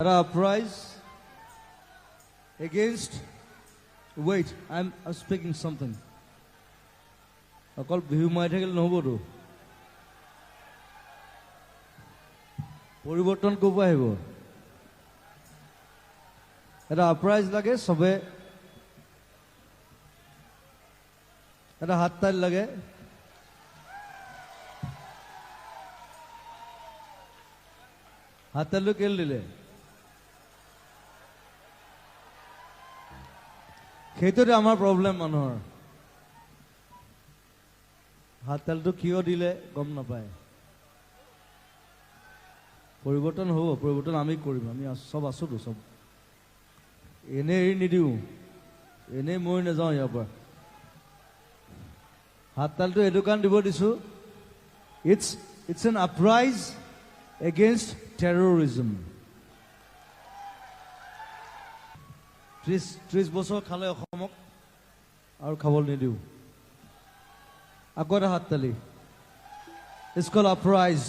An uprise against. Wait, I'm speaking something. I call Bihu Maithakil Nobodo. পরিবর্তন কব আহিব এটা আপৰাইজ লাগে সবে এটা হাত তালি লাগে হাত তালি কেল দিলে সেইটোতে আমাৰ প্ৰব্লেম মানুহৰ হাত তালিটো কিয় দিলে গম নাপায় পৰিবৰ্তন হব পৰিবৰ্তন আমি কৰিম আমি সব আছো তো সব এনে এৰি নিদিও এনে মই নাযাওঁ ইয়াৰ পৰা হাত তালটো এইটো কাৰণ দিব দিছো ইটছ এন আপৰাইজ এগেইনষ্ট টেৰৰিজম 30 বছৰ খালে অসমক আৰু খাবলৈ নিদিও আকৌ এটা হাত তালি ইটছ কল্ড আপৰাইজ